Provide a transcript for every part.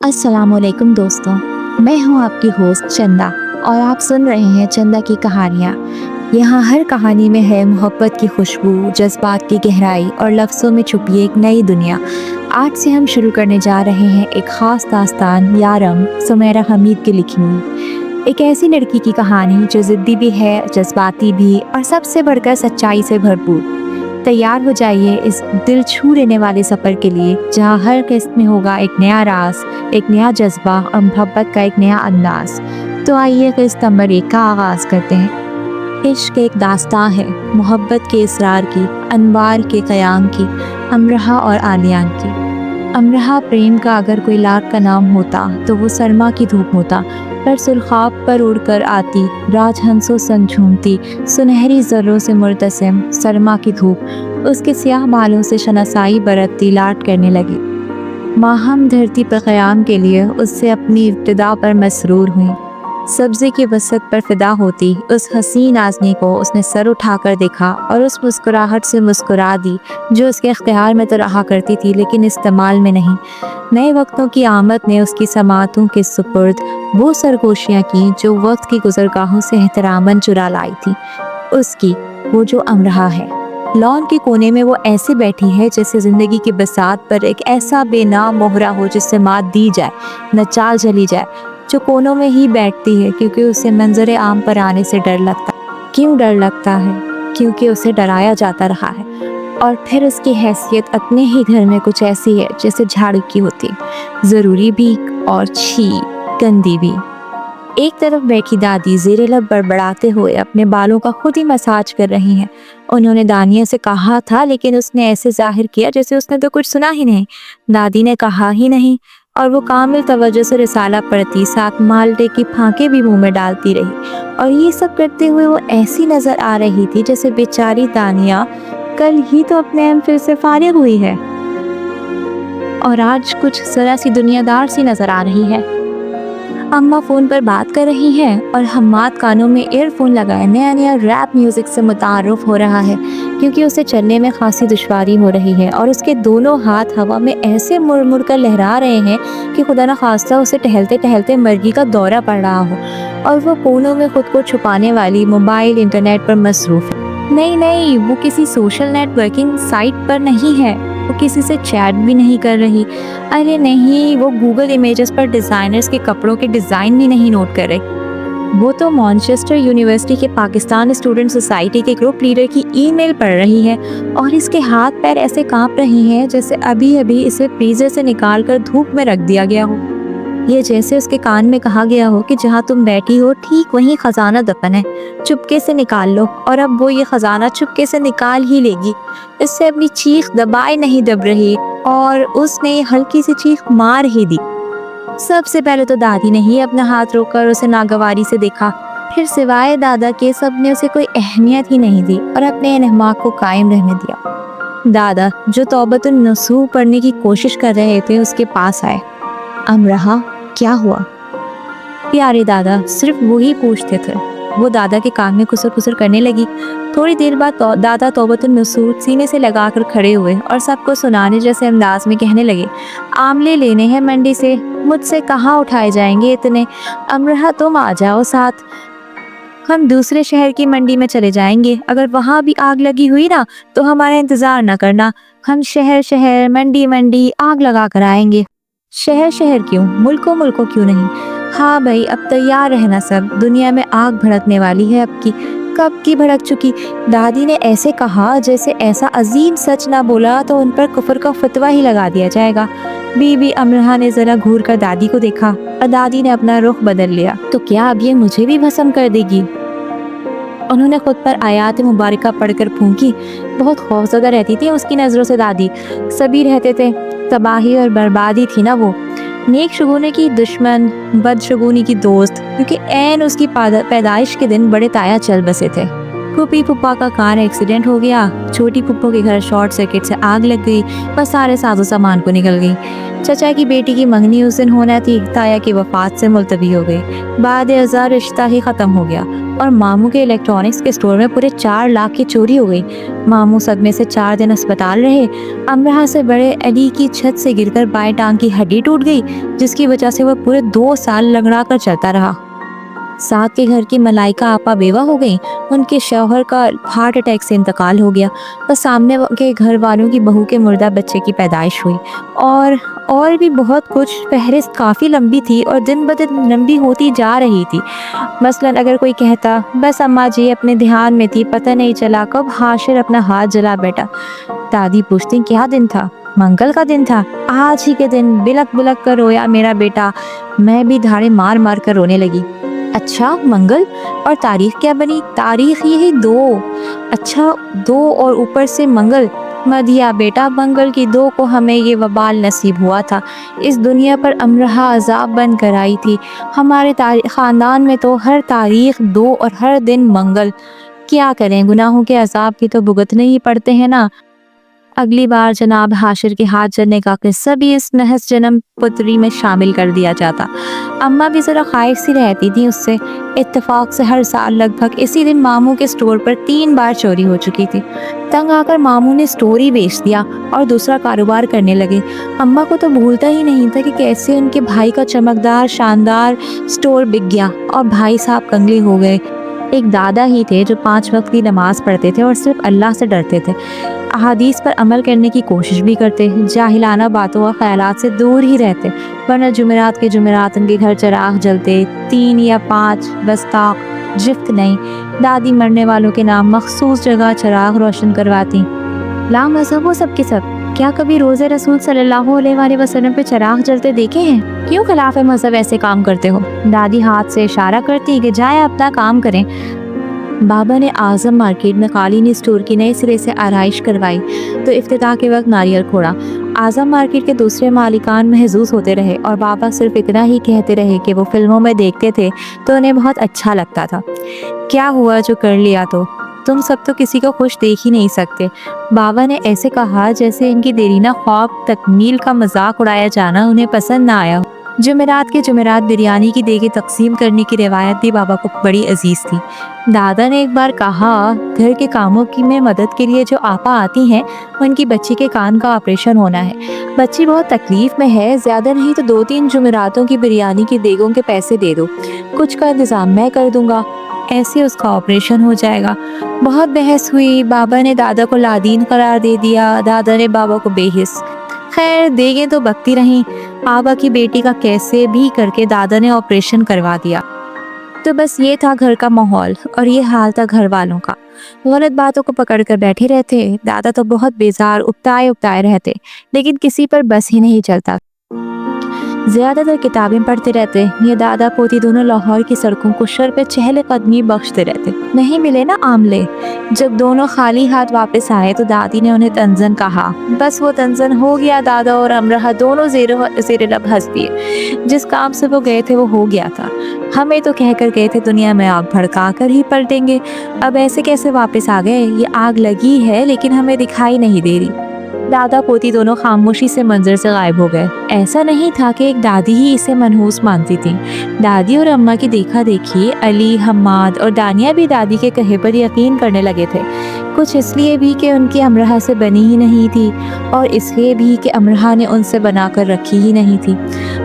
अस्सलामुअलैकुम दोस्तों, मैं हूं आपकी होस्ट चंदा और आप सुन रहे हैं चंदा की कहानियाँ। यहाँ हर कहानी में है मोहब्बत की खुशबू, जज्बात की गहराई और लफ्ज़ों में छुपी एक नई दुनिया। आज से हम शुरू करने जा रहे हैं एक ख़ास दास्तान यारम सुमेरा हमीद की लिखी हुई। एक ऐसी लड़की की कहानी जो ज़िद्दी भी है, जज्बाती भी और सबसे बढ़कर सच्चाई से भरपूर। तैयार हो जाइए इस दिल छू लेने वाले सफ़र के लिए, जहाँ हर किस्त में होगा एक नया राज, एक नया जज्बा और मोहब्बत का एक नया अंदाज। तो आइए किस्त नंबर 1 का आगाज़ करते हैं। इश्क एक दास्तां है, मोहब्बत के इसरार की, अनवार के क़याम की, अमरहा और आलियान की। अमरहा प्रेम का अगर कोई लाख का नाम होता तो वो सरमा की धूप होता, पर सुल्खाब पर उड़कर आती, राजहंसों संग झूमती, सुनहरी ज़र्रों से मुर्तसिम सरमा की धूप उसके स्याह बालों से शनासाई बरतती लाट करने लगी। माहम धरती पर क़याम के लिए उससे अपनी इब्तिदा पर मसरूर हुई। सब्ज़े की वसत पर फिदा होती उस हसीन नाज़नी को उसने सर उठाकर देखा और उस मुस्कुराहट से मुस्कुरा दी जो उसके इख्तियार में तो रहा करती थी लेकिन इस्तेमाल में नहीं। नए वक्तों की आमद ने उसकी समातों के सुपुर्द वो सरगोशियाँ की जो वक्त की गुज़रगाहों से एहतरामन चुरा लाई थी। उसकी वो जो अमरहा है, लॉन के कोने में वो ऐसे बैठी है जैसे ज़िंदगी की बसात पर एक ऐसा बेनाम मोहरा हो जिससे मात दी जाए न चाल चली जाए, जो कोनों में ही बैठती है क्योंकि उसे मंजर आम पर आने से डर लगता है। क्यों डर लगता है? क्योंकि उसे डराया जाता रहा है। और फिर उसकी हैसियत अपने ही घर में कुछ ऐसी है जैसे झाड़ू की होती, ज़रूरी भी और छी गंदी भी। एक तरफ बैठी दादी ज़ेरे लब बड़बड़ाते हुए अपने बालों का खुद ही मसाज कर रही हैं। उन्होंने दानिया से कहा था लेकिन उसने ऐसे जाहिर किया जैसे उसने तो कुछ सुना ही नहीं। दादी ने कहा ही नहीं और वो कामिल तवज्जो से रिसाला पढ़ती, साथ माल्टे की फांके भी मुंह में डालती रही। और ये सब करते हुए वो ऐसी नज़र आ रही थी जैसे बेचारी दानिया कल ही तो अपने एमफिल से फारिग हुई है और आज कुछ ज़रा सी दुनियादार सी नज़र आ रही है। अम्मा फ़ोन पर बात कर रही हैं और हम्माद कानों में ईयरफोन लगाए नया नया रैप म्यूज़िक से मुतारुफ हो रहा है क्योंकि उसे चलने में खासी दुश्वारी हो रही है और उसके दोनों हाथ हवा में ऐसे मुड़ मुड़ कर लहरा रहे हैं कि खुदा न खास्ता उसे टहलते टहलते मर्गी का दौरा पड़ रहा हो और वो कोनों में खुद को छुपाने वाली मोबाइल इंटरनेट पर मसरूफ़ है। नहीं, वो किसी सोशल नेटवर्किंग साइट पर नहीं है, वो किसी से चैट भी नहीं कर रही। अरे नहीं, वो गूगल इमेजेस पर डिज़ाइनर्स के कपड़ों के डिज़ाइन भी नहीं नोट कर रही। वो तो मैनचेस्टर यूनिवर्सिटी के पाकिस्तान स्टूडेंट सोसाइटी के ग्रुप लीडर की ईमेल पढ़ रही है और इसके हाथ पैर ऐसे कांप रही हैं जैसे अभी अभी इसे फ्रीजर से निकाल कर धूप में रख दिया गया हो। ये जैसे उसके कान में कहा गया हो कि जहाँ तुम बैठी हो ठीक वहीं खजाना दफन है, चुपके से निकाल लो। और अब वो ये खजाना चुपके से निकाल ही लेगी। इससे अपनी चीख दबाए नहीं दब रही और उसने हल्की सी चीख मार ही दी। सबसे पहले तो दादी ने ही अपना हाथ रोककर उसे नागवारी से देखा, फिर सिवाय दादा के सब ने उसे कोई अहमियत ही नहीं दी और अपने इन्हमाक को कायम रहने दिया। दादा जो तौबतुन नसूह पढ़ने की कोशिश कर रहे थे उसके पास आए। अमरहा, क्या हुआ? प्यारे दादा सिर्फ वही पूछते थे। वो दादा के कान में खुसर खुसर करने लगी। थोड़ी देर बाद दादा तौबतुन नसूह सीने से लगाकर खड़े हुए और सबको सुनाने जैसे अंदाज में कहने लगे, आमले लेने हैं मंडी से, मुझसे कहाँ उठाए जाएंगे इतने। अमरहा तुम आ जाओ साथ, हम दूसरे शहर की मंडी में चले जाएंगे। अगर वहाँ भी आग लगी हुई ना तो हमारा इंतजार न करना, हम शहर शहर मंडी मंडी आग लगा कर आएंगे। शहर शहर क्यों, मुल्कों मुल्कों क्यों नहीं? हाँ भाई, अब तैयार रहना सब, दुनिया में आग भड़कने वाली है अब की, कब की भड़क चुकी। दादी ने ऐसे कहा जैसे ऐसा अजीम सच ना बोला तो उन पर कुफर का फतवा ही लगा दिया जाएगा। बीबी अमरहा ने जरा घूर कर दादी को देखा और दादी ने अपना रुख बदल लिया। तो क्या अब ये मुझे भी भस्म कर देगी? उन्होंने खुद पर आयात मुबारका पढ़कर फूंकी। बहुत खौफज़दा रहती थी उसकी नज़रों से दादी, सभी रहते थे। तबाही और बर्बादी थी ना वो, नेक शगुनी की दुश्मन, बदशगुनी की दोस्त, क्योंकि ऐन उसकी पैदाइश के दिन बड़े ताया चल बसे थे। फूफी फुप्पा का कार एक्सीडेंट हो गया, छोटी फुप्पो के घर शॉर्ट सर्किट से आग लग गई, बस सारे साजो सामान को निकल गई। चचा की बेटी की मंगनी उस दिन होना थी, ताया की वफात से मुलतवी हो गई। बाद अज़ां रिश्ता ही ख़त्म हो गया और मामू के इलेक्ट्रॉनिक्स के स्टोर में पूरे 4 लाख की चोरी हो गई। मामू सदमे से 4 दिन अस्पताल रहे। अमरहा से बड़े अली की छत से गिरकर बाएं टांग की हड्डी टूट गई, जिसकी वजह से वह पूरे 2 साल लंगड़ा कर चलता रहा। साथ के घर की मलाइका आपा बेवा हो गई। उनके शौहर का हार्ट अटैक से इंतकाल हो गया। बस सामने के घर वालों की बहू के मुर्दा बच्चे की पैदाइश हुई और भी बहुत कुछ। फहरिस्त काफ़ी लंबी थी और दिन ब दिन लंबी होती जा रही थी। मसलन अगर कोई कहता बस अम्मा जी अपने ध्यान में थी, पता नहीं चला कब हाशिर अपना हाथ जला बैठा। दादी पूछती क्या दिन था? मंगल का दिन था। आज ही के दिन बिलक बिलक कर रोया मेरा बेटा। मैं भी धाड़े मार मार कर रोने लगी। अच्छा मंगल? और तारीख क्या बनी? तारीख यही 2। अच्छा 2 और ऊपर से मंगल। मदिया बेटा, मंगल की 2 को हमें ये वबाल नसीब हुआ था। इस दुनिया पर अमरहा अजाब बन कर आई थी। हमारे ख़ानदान में तो हर तारीख 2 और हर दिन मंगल। क्या करें, गुनाहों के अजाब की तो भुगतने ही पड़ते हैं ना। अगली बार जनाब हाशिर के हाथ जलने का किस्सा भी इस नहस जन्म पुत्री में शामिल कर दिया जाता। अम्मा भी ज़रा खाइफ सी रहती थी उससे। इत्तेफाक से हर साल लगभग इसी दिन मामू के स्टोर पर 3 बार चोरी हो चुकी थी। तंग आकर मामू ने स्टोर ही बेच दिया और दूसरा कारोबार करने लगे। अम्मा को तो भूलता ही नहीं था कि कैसे उनके भाई का चमकदार शानदार स्टोर बिक गया और भाई साहब कंगले हो गए। एक दादा ही थे जो 5 वक्त की नमाज पढ़ते थे और सिर्फ अल्लाह से डरते थे। अहादीस पर अमल करने की कोशिश भी करते, जाहिलाना बातों और ख्यालात से दूर ही रहते। वरना जुमेरात के जुमेरात उनके घर चिराग जलते, 3 या 5 बस ताक जिफ्त नहीं। दादी मरने वालों के नाम मखसूस जगह चिराग रोशन करवाती। ला मजहब हो सब के सब। क्या कभी रोज़े रसूल सल्लल्लाहु अलैहि वसल्लम पे चिराग जलते देखे हैं? क्यों खिलाफ मजहब ऐसे काम करते हो? दादी हाथ से इशारा करती कि जाए अपना काम करें। बाबा ने आज़म मार्केट में कालीन स्टोर की नए सिरे से आराइश करवाई तो इफ्तिताह के वक्त नारियल फोड़ा। आज़म मार्केट के दूसरे मालिकान महजूज होते रहे और बाबा सिर्फ इतना ही कहते रहे कि वो फिल्मों में देखते थे तो उन्हें बहुत अच्छा लगता था। क्या हुआ जो कर लिया तो? तुम सब तो किसी को खुश देख ही नहीं सकते। बाबा ने ऐसे कहा जैसे इनकी देरीना ख्वाब तकमील का मजाक उड़ाया जाना उन्हें पसंद ना आया। जुमेरात के जुमेरात बिरयानी की देगे तकसीम करने की रिवायत भी बाबा को बड़ी अजीज थी। दादा ने एक बार कहा घर के कामों की में मदद के लिए जो आपा आती हैं उनकी बच्ची के कान का ऑपरेशन होना है। बच्ची बहुत तकलीफ में है, ज़्यादा नहीं तो 2-3 जुमेरातों की बिरयानी की देगों के पैसे दे दो, कुछ का इंतज़ाम मैं कर दूंगा, ऐसे उसका ऑपरेशन हो जाएगा। बहुत बहस हुई। बाबा ने दादा को लादीन करार दे दिया, दादा ने बाबा को बेहिस। खैर देगे तो बकती रहीं। बाबा की बेटी का कैसे भी करके दादा ने ऑपरेशन करवा दिया। तो बस ये था घर का माहौल और ये हाल था घर वालों का। गलत बातों को पकड़ कर बैठे रहते। दादा तो बहुत बेजार उबताए रहते, लेकिन किसी पर बस ही नहीं चलता। ज़्यादातर किताबें पढ़ते रहते। ये दादा पोती दोनों लाहौर की सड़कों को शर पे चहल कदमी बख्शते रहते। नहीं मिले ना आमले। जब दोनों खाली हाथ वापस आए तो दादी ने उन्हें तंजन कहा। बस वो तंजन हो गया। दादा और अमरहा दोनों ज़ेरे लब हंस दिए। जिस काम से वो गए थे वो हो गया था। हमें तो कहकर गए थे दुनिया में आग भड़का कर ही पलटेंगे, अब ऐसे कैसे वापस आ गए? ये आग लगी है लेकिन हमें दिखाई नहीं दे रही। दादा पोती दोनों खामोशी से मंजर से गायब हो गए। ऐसा नहीं था कि एक दादी ही इसे मनहूस मानती थी। दादी और अम्मा की देखा देखी अली, हम्माद और दानिया भी दादी के कहे पर यकीन करने लगे थे। कुछ इसलिए भी कि उनकी अमरहा से बनी ही नहीं थी और इसलिए भी कि अमरहा ने उनसे बनाकर रखी ही नहीं थी।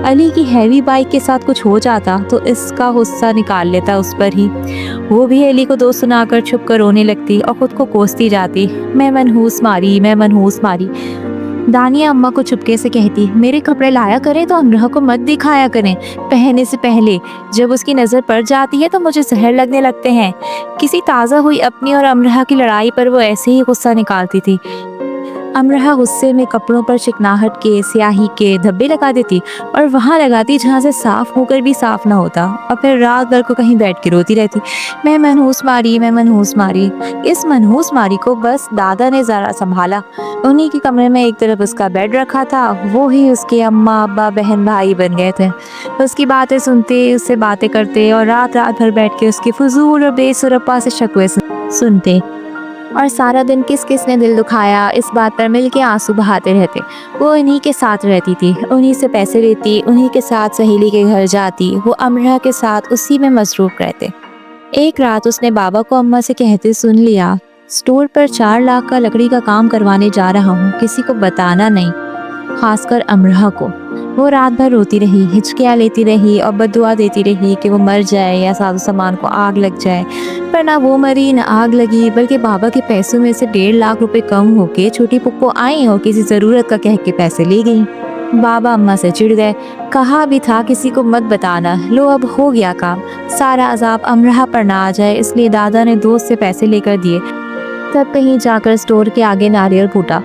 अली की हैवी बाइक के साथ कुछ हो जाता तो इसका गुस्सा निकाल लेता उस पर ही। वो भी अली को दोस्त सुनाकर छुप कर रोने लगती और खुद को कोसती जाती, मैं मनहूस मारी। दानिया अम्मा को चुपके से कहती, मेरे कपड़े लाया करें तो अमरहा को मत दिखाया करें पहनने से पहले। जब उसकी नज़र पड़ जाती है तो मुझे जहर लगने लगते हैं। किसी ताज़ा हुई अपनी और अमरहा की लड़ाई पर वो ऐसे ही गुस्सा निकालती थी। अमरहा गुस्से में कपड़ों पर चिकनाहट के, स्याही के धब्बे लगा देती और वहाँ लगाती जहाँ से साफ होकर भी साफ ना होता, और फिर रात भर को कहीं बैठ के रोती रहती, मैं मनहूस मारी। इस मनहूस मारी को बस दादा ने ज़रा संभाला। उन्हीं के कमरे में एक तरफ उसका बेड रखा था, वो ही उसके अम्मा अब्बा बहन भाई बन गए थे। उसकी बातें सुनते, उससे बातें करते और रात भर बैठ के उसकी फजूल और बेसुरपा से शकवे सुनते। और सारा दिन किस किस ने दिल दुखाया इस बात पर मिल के आंसू बहाते रहते। वो इन्हीं के साथ रहती थी, उन्हीं से पैसे लेती, उन्हीं के साथ सहेली के घर जाती, वो अमरा के साथ उसी में मसरूफ रहते। एक रात उसने बाबा को अम्मा से कहते सुन लिया, स्टोर पर 4 लाख का लकड़ी का काम करवाने जा रहा हूँ, किसी को बताना नहीं, खासकर अमरा को। वो रात भर रोती रही, हिचकियाँ लेती रही और बद्दुआ देती रही कि वो मर जाए या साजो सामान को आग लग जाए। पर ना वो मरी ना आग लगी, बल्कि बाबा के पैसों में से 1.5 लाख रुपए कम होके छोटी पुप्पो आई और किसी ज़रूरत का कह के पैसे ले गई। बाबा अम्मा से चिढ़ गए, कहा भी था किसी को मत बताना, लो अब हो गया काम। सारा अजाब अमरा पर ना आ जाए इसलिए दादा ने दोस्त से पैसे लेकर दिए। तब कहीं जाकर स्टोर के आगे नारियल फूटा।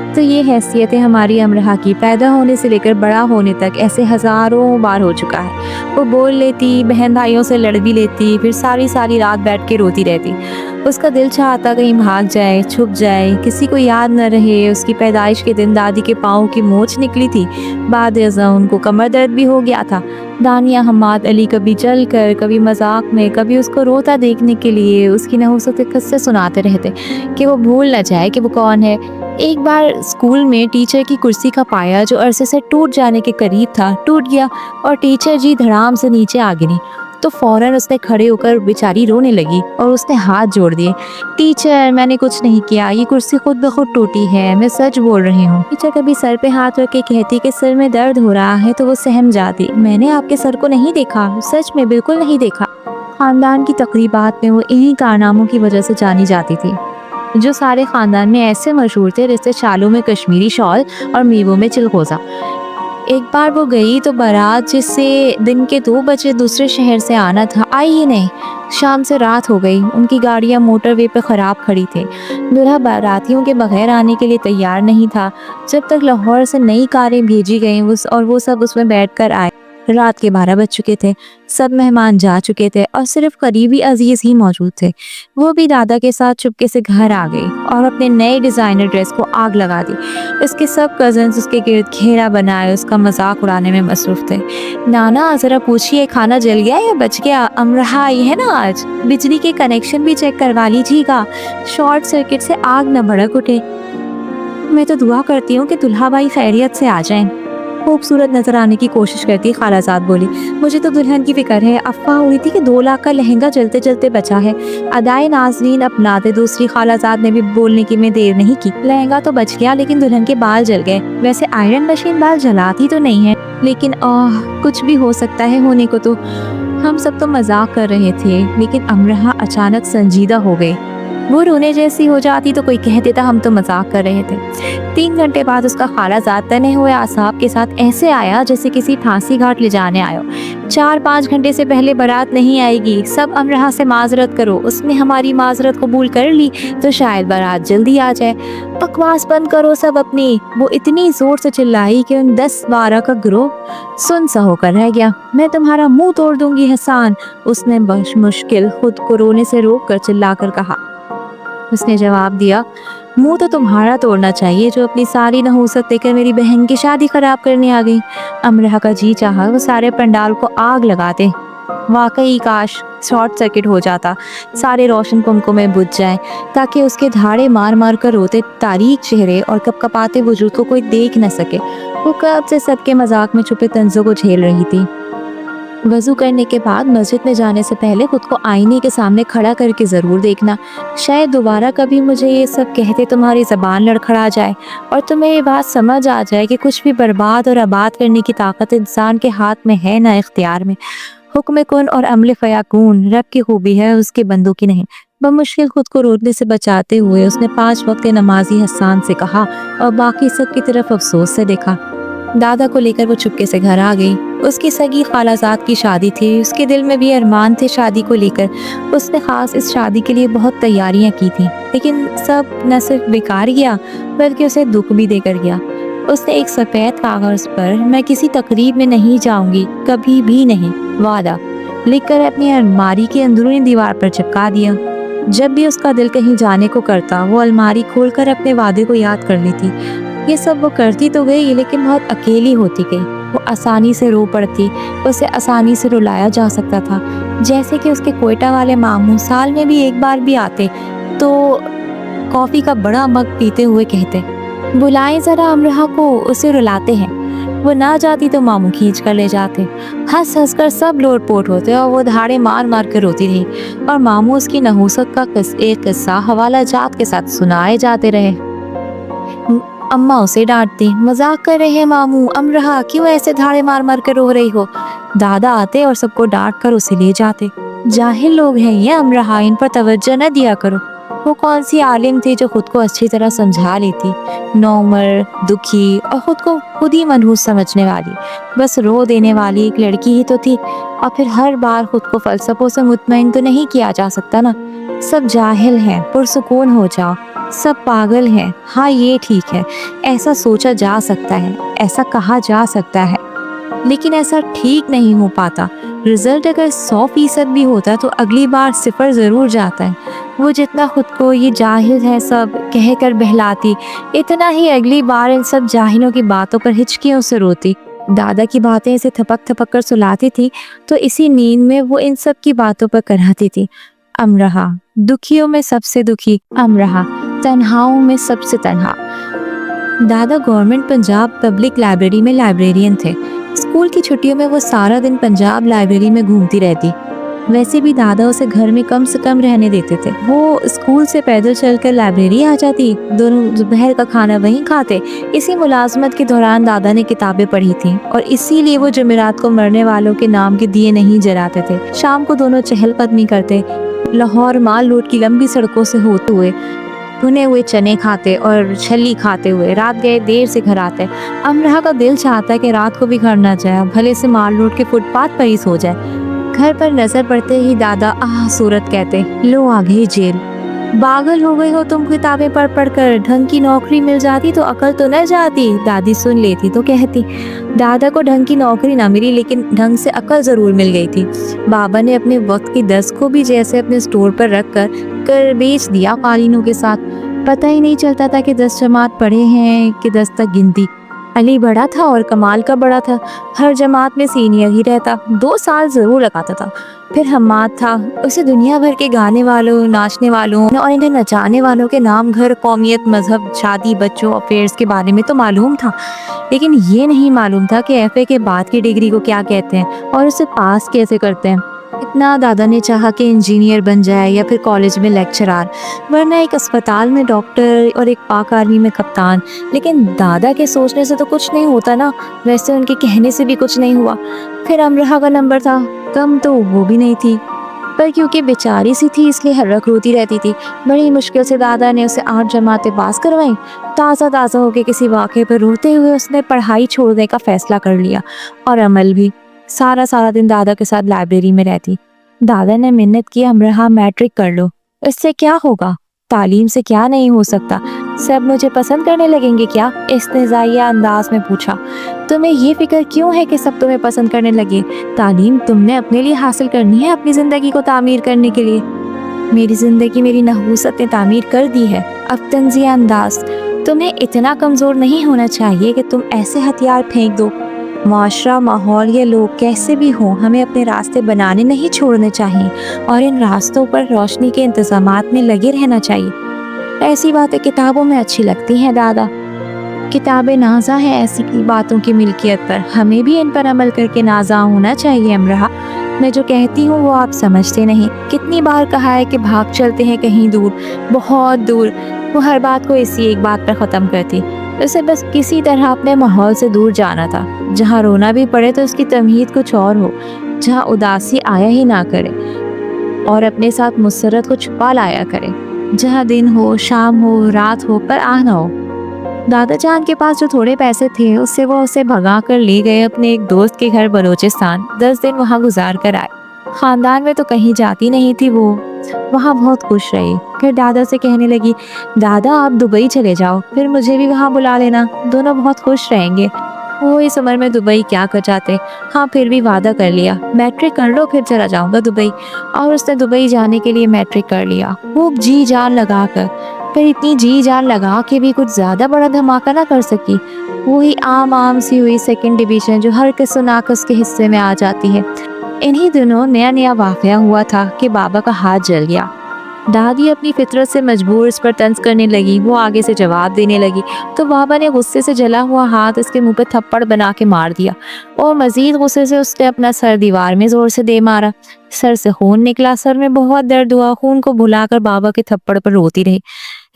तो ये हैसियत है हमारी अमरा की, पैदा होने से लेकर बड़ा होने तक ऐसे हज़ारों बार हो चुका है। वो बोल लेती, बहन भाइयों से लड़ भी लेती, फिर सारी सारी रात बैठ के रोती रहती। उसका दिल चाहता कहीं भाग जाए, छुप जाए, किसी को याद न रहे। उसकी पैदाइश के दिन दादी के पाँव की मोच निकली थी, बाद अज़ां उनको कमर दर्द भी हो गया था। दानिया हम्माद अली कभी चल कर, कभी मजाक में, कभी उसको रोता देखने के लिए उसकी नहुसत के किस्से सुनाते रहते कि वो भूल न जाए कि वो कौन है। एक बार स्कूल में टीचर की कुर्सी का पाया जो अरसे से टूट जाने के करीब था, टूट गया और टीचर जी धड़ाम से नीचे आ गिरी। तो फौरन उसने खड़े होकर बेचारी रोने लगी और उसने हाथ जोड़ दिए, टीचर मैंने कुछ नहीं किया, ये कुर्सी खुद ब खुद टूटी है, मैं सच बोल रही हूँ। टीचर कभी सर पे हाथ रख के कहती कि सर में दर्द हो रहा है तो वो सहम जाती, मैंने आपके सर को नहीं देखा, सच में बिल्कुल नहीं देखा। खानदान की तकरीबात में वो इन्हीं कारनामों की वजह से जानी जाती थी, जो सारे खानदान में ऐसे मशहूर थे जैसे शालों में कश्मीरी शॉल और मेवों में चिलगोज़ा। एक बार वो गई तो बारात जिससे दिन के 2 बजे दूसरे शहर से आना था, आई ही नहीं। शाम से रात हो गई, उनकी गाड़ियाँ मोटरवे पे ख़राब खड़ी थी। दूल्हा बारातियों के बगैर आने के लिए तैयार नहीं था। जब तक लाहौर से नई कारें भेजी गईं और वो सब उसमें बैठकर आए। रात के 12 बज चुके थे, सब मेहमान जा चुके थे और सिर्फ करीबी अजीज ही मौजूद थे। वो भी दादा के साथ चुपके से घर आ गई और अपने नए डिज़ाइनर ड्रेस को आग लगा दी। उसके सब कजन्स उसके गिर्द घेरा बनाए उसका मजाक उड़ाने में मसरूफ थे। नाना ज़रा पूछिए खाना जल गया या बच गया, अमरा आई है ना आज, बिजली के कनेक्शन भी चेक करवा लीजिएगा, शॉर्ट सर्किट से आग न भड़क उठे। मैं तो दुआ करती हूँ कि दुल्हा भाई खैरियत से आ जाएं। खूबसूरत नजर आने की कोशिश करती खालाजाद बोली, मुझे तो दुल्हन की फिक्र है, अफवाह हुई थी कि 2 लाख का लहंगा चलते चलते बचा है, अदाए नाजरीन अपना दे। दूसरी खालाजाद ने भी बोलने की में देर नहीं की, लहंगा तो बच गया लेकिन दुल्हन के बाल जल गए। वैसे आयरन मशीन बाल जलाती तो नहीं है, लेकिन कुछ भी हो सकता है होने को। तो हम सब तो मजाक कर रहे थे, लेकिन अमरा अचानक संजीदा हो गई। वो रोने जैसी हो जाती तो कोई कह देता हम तो मजाक कर रहे थे। 3 घंटे बाद उसका खालाजाद तने हुए आसाब के साथ ऐसे आया जैसे किसी फांसी घाट ले जाने आयो। 4-5 घंटे से पहले बारात नहीं आएगी, सब अमरा से माजरत करो। उसने हमारी माजरत कबूल कर ली तो शायद बारात जल्दी आ जाए। बकवास बंद करो सब अपनी। वो इतनी जोर से चिल्लाई कि उन 10-12 का ग्रोह सुन सा होकर रह गया। मैं तुम्हारा मुंह तोड़ दूंगी हसान, उसने बशमुश्किल खुद को रोने से रोक कर चिल्लाकर कहा। उसने जवाब दिया, मुंह तो तुम्हारा तोड़ना चाहिए जो अपनी सारी नहूसत लेकर मेरी बहन की शादी खराब करने आ गई। अमरा का जी चाहा वो सारे पंडाल को आग लगाते। वाकई काश शॉर्ट सर्किट हो जाता, सारे रोशन कुमकुम में बुझ जाए, ताकि उसके धाड़े मार मार कर रोते तारीक चेहरे और कपकपाते वजूद को कोई देख न सके। वो कब से सबके मजाक में छुपे तंजों को झेल रही थी। वज़ू करने के बाद मस्जिद में जाने से पहले खुद को आईने के सामने खड़ा करके ज़रूर देखना, शायद दोबारा कभी मुझे ये सब कहते तुम्हारी ज़बान लड़खड़ा जाए और तुम्हें ये बात समझ आ जाए कि कुछ भी बर्बाद और आबाद करने की ताकत इंसान के हाथ में है ना इख्तियार में। हुक्म कुन और अमल फयाकून रब की खूबी है, उसके बंदों की नहीं। बमुश्किल खुद को रोने से बचाते हुए उसने 5 वक्त के नमाजी हसान से कहा और बाकी सब की तरफ अफसोस से देखा। दादा को लेकर वो चुपके से घर आ गई। उसकी सगी खालाजाद की शादी थी, उसके दिल में भी अरमान थे शादी को लेकर। उसने खास इस शादी के लिए बहुत तैयारियां की थी, लेकिन सब न सिर्फ बेकार गया बल्कि उसे दुख भी देकर गया। उसने एक सफ़ेद कागज़ पर मैं किसी तकरीब में नहीं जाऊंगी, कभी भी नहीं, वादा लिखकर अपनी अलमारी के अंदरूनी दीवार पर चिपका दिया। जब भी उसका दिल कहीं जाने को करता वो अलमारी खोलकर अपने वादे को याद कर लेती। ये सब वो करती तो गई लेकिन बहुत अकेली होती गई। वो आसानी से रो पड़ती, उसे आसानी से रुलाया जा सकता था। जैसे कि उसके कोयटा वाले मामू साल में भी एक बार भी आते तो कॉफी का बड़ा मग पीते हुए कहते, बुलाएं जरा अमरहा को, उसे रुलाते हैं। वो ना जाती तो मामू खींच कर ले जाते। हंस हंस कर सब लोटपोट होते और वो धाड़े मार मार कर रोती रही और मामू उसकी नहुसत का एक किस्सा हवाला जात के साथ सुनाए जाते रहे। अम्मा उसे डांटती, मजाक कर रहे हैं मामू, अमरहा क्यों ऐसे धाड़े मार मार कर रो रही हो। दादा आते और सबको डांट कर उसे ले जाते। जाहिल लोग हैं ये अमरहा, इन पर तवज्जो न दिया करो। वो कौन सी आलिम थी जो खुद को अच्छी तरह समझा लेती, नौमर, दुखी और खुद को खुद ही मनहूस समझने वाली, बस रो देने वाली एक लड़की ही तो थी। और फिर हर बार खुद को फलसफों से मुतमईन तो नहीं किया जा सकता ना। सब जाहिल हैं, पुरसुकून हो जाओ, सब पागल हैं, हाँ ये ठीक है, ऐसा सोचा जा सकता है, ऐसा कहा जा सकता है, लेकिन ऐसा ठीक नहीं हो पाता। रिजल्ट अगर 100% भी होता तो अगली बार 0 जरूर जाता है। वो जितना खुद को ये जाहिल है सब कह कर बहलाती, इतना ही अगली बार इन सब जाहिलों की बातों पर हिचकियों से रोती। दादा की बातें इसे थपक थपक कर सुलाती थी तो इसी नींद में वो इन सब की बातों पर कराती थी। अमरहा दुखियों में सबसे दुखी, अमरहा तन्हाओं में सबसे तन्हा। दादा गवर्नमेंट पंजाब पब्लिक लाइब्रेरी में लाइब्रेरियन थे। स्कूल की छुट्टियों में वो सारा दिन पंजाब लाइब्रेरी में घूमती रहती। वैसे भी दादा उसे घर में कम से कम रहने देते थे। वो स्कूल से पैदल चलकर लाइब्रेरी आ जाती, दोनों दोपहर का खाना वहीं खाते। इसी मुलाजमत के दौरान दादा ने किताबें पढ़ी थी और इसीलिए वो जुमेरात को मरने वालों के नाम के दिए नहीं जलाते थे। शाम को दोनों चहलकदमी करते, लाहौर माल रोड की लंबी सड़कों से होते हुए भुने हुए चने खाते और छली खाते हुए रात गए देर से घर आते। अमरहा का दिल चाहता है कि रात को भी घर ना जाए, भले से माल रोड के फुटपाथ पर ही सो जाए। घर पर नजर पड़ते ही दादा आह सूरत कहते, लो आ गई जेल। पागल हो गई हो तुम, किताबें पढ़ पढ़ कर ढंग की नौकरी मिल जाती तो अकल तो न जाती। दादी सुन लेती तो कहती, दादा को ढंग की नौकरी ना मिली लेकिन ढंग से अकल जरूर मिल गई थी। बाबा ने अपने वक्त की 10 को भी जैसे अपने स्टोर पर रख कर बेच दिया कालीनों के साथ। पता ही नहीं चलता था कि 10 जमात पढ़े हैं कि 10 तक गिनती। अली बड़ा था और कमाल का बड़ा था, हर जमात में सीनियर ही रहता, 2 साल जरूर लगाता था। फिर हम्माद था, उसे दुनिया भर के गाने वालों, नाचने वालों और इन्हें नचाने वालों के नाम, घर, कौमियत, मजहब, शादी, बच्चों, अफेयर्स के बारे में तो मालूम था, लेकिन ये नहीं मालूम था कि एफए के बाद की डिग्री को क्या कहते हैं और उसे पास कैसे करते हैं। इतना दादा ने चाहा कि इंजीनियर बन जाए या फिर कॉलेज में लेक्चरर, वरना एक अस्पताल में डॉक्टर और एक पाक आर्मी में कप्तान। लेकिन दादा के सोचने से तो कुछ नहीं होता ना, वैसे उनके कहने से भी कुछ नहीं हुआ। फिर अमरहा का नंबर था, कम तो वो भी नहीं थी, पर क्योंकि बेचारी सी थी इसलिए हर्रक रोती रहती थी। बड़ी मुश्किल से दादा ने उसे 8 जमातें पास करवाई। ताज़ा ताज़ा होकर किसी वाक़े पर रोते हुए उसने पढ़ाई छोड़ने का फैसला कर लिया और अमल भी। सारा दिन दादा के साथ लाइब्रेरी में रहती। दादा ने मिन्नत की, अमरहा मैट्रिक कर लो, इससे क्या होगा, तालीम से क्या नहीं हो सकता, सब मुझे पसंद करने लगेंगे क्या? इस्तेज़ाइया अंदाज में पूछा। तुम्हें ये फिक्र क्यों है कि सब तुम्हें पसंद करने लगे? तालीम तुमने अपने लिए हासिल करनी है, अपनी ज़िंदगी को तामीर करने के लिए। मेरी ज़िंदगी मेरी नहूसत ने तामीर कर दी है। अब तंज़िया अंदाज, तुम्हें इतना कमज़ोर नहीं होना चाहिए कि तुम ऐसे हथियार फेंक दो। माशरा, माहौल या लोग कैसे भी हों, हमें अपने रास्ते बनाने नहीं छोड़ने चाहिए और इन रास्तों पर रोशनी के इंतजामात में लगे रहना चाहिए। ऐसी बातें किताबों में अच्छी लगती हैं दादा, किताबें नाजा हैं ऐसी की बातों की मिल्कियत पर, हमें भी इन पर अमल करके नाजा होना चाहिए। अमरहा, मैं जो कहती हूँ वो आप समझते नहीं। कितनी बार कहा है कि भाग चलते हैं कहीं दूर, बहुत दूर। वो हर बात को इसी एक बात पर ख़त्म करती, उसे बस किसी तरह अपने माहौल से दूर जाना था, जहाँ रोना भी पड़े तो उसकी तमहीद कुछ और हो, जहाँ उदासी आया ही ना करे और अपने साथ मुसरत को छुपा लाया करे, जहाँ दिन हो, शाम हो, रात हो, पर आ ना हो। दादा जान के पास जो थोड़े पैसे थे उससे वो उसे भगा कर ले गए अपने एक दोस्त के घर बलूचिस्तान। 10 दिन वहाँ गुजार कर आए। खानदान में तो कहीं जाती नहीं थी वो, वहाँ बहुत खुश रही। फिर दादा से कहने लगी, दादा आप दुबई चले जाओ, फिर मुझे भी वहाँ बुला लेना, दोनों बहुत खुश रहेंगे। वो इस उम्र में दुबई क्या कर जाते। हाँ, फिर भी वादा कर लिया, मैट्रिक कर लो फिर चला जाऊँगा दुबई। और उसने दुबई जाने के लिए मैट्रिक कर लिया, वो जी जान लगा कर। पर इतनी जी जान लगा के भी कुछ ज़्यादा बड़ा धमाका ना कर सकी। वही आम सी हुई 2nd डिवीज़न जो हर किस नाकस के हिस्से में आ जाती है। इन्हीं दिनों नया वाक़या हुआ था कि बाबा का हाथ जल गया। दादी अपनी फितरत से मजबूर इस पर तंज करने लगी। वो आगे से जवाब देने लगी तो बाबा ने गुस्से से जला हुआ हाथ उसके मुंह पे थप्पड़ बना के मार दिया और मजीद गुस्से से उसने अपना सर दीवार में जोर से दे मारा। सर से खून निकला। सर में बहुत दर्द हुआ। खून को भुलाकर बाबा के थप्पड़ पर रोती रही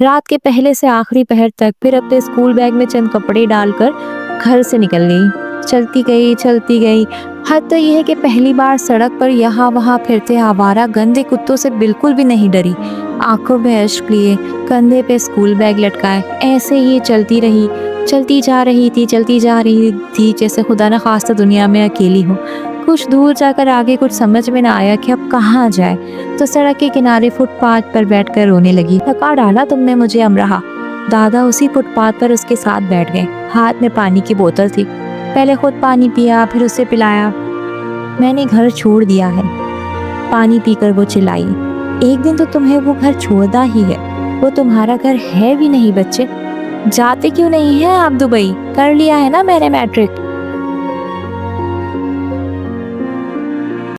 रात के पहले से आखिरी पहर तक। फिर अपने स्कूल बैग में चंद कपड़े डालकर घर से निकल गई। चलती गई। हद तो यह है कि पहली बार सड़क पर यहाँ वहाँ फिरते आवारा गंदे कुत्तों से बिल्कुल भी नहीं डरी। आंखों में अश्क लिए, कंधे पे स्कूल बैग लटकाए, ऐसे ही चलती जा रही थी जैसे खुदा न खास्ता दुनिया में अकेली हो। कुछ दूर जाकर आगे कुछ समझ में ना आया कि अब कहाँ जाए, तो सड़क के किनारे फुटपाथ पर बैठकर रोने लगी। थका डाला तुमने मुझे अमरहा। दादा उसी फुटपाथ पर उसके साथ बैठ गए। हाथ में पानी की बोतल थी। पहले खुद पानी पिया, फिर उसे पिलाया। मैंने घर छोड़ दिया है, पानी पीकर वो चिल्लाई। एक दिन तो तुम्हें वो घर छोड़ना ही है। वो तुम्हारा घर है भी नहीं बच्चे। जाते क्यों नहीं है आप दुबई? कर लिया है ना मैंने मैट्रिक।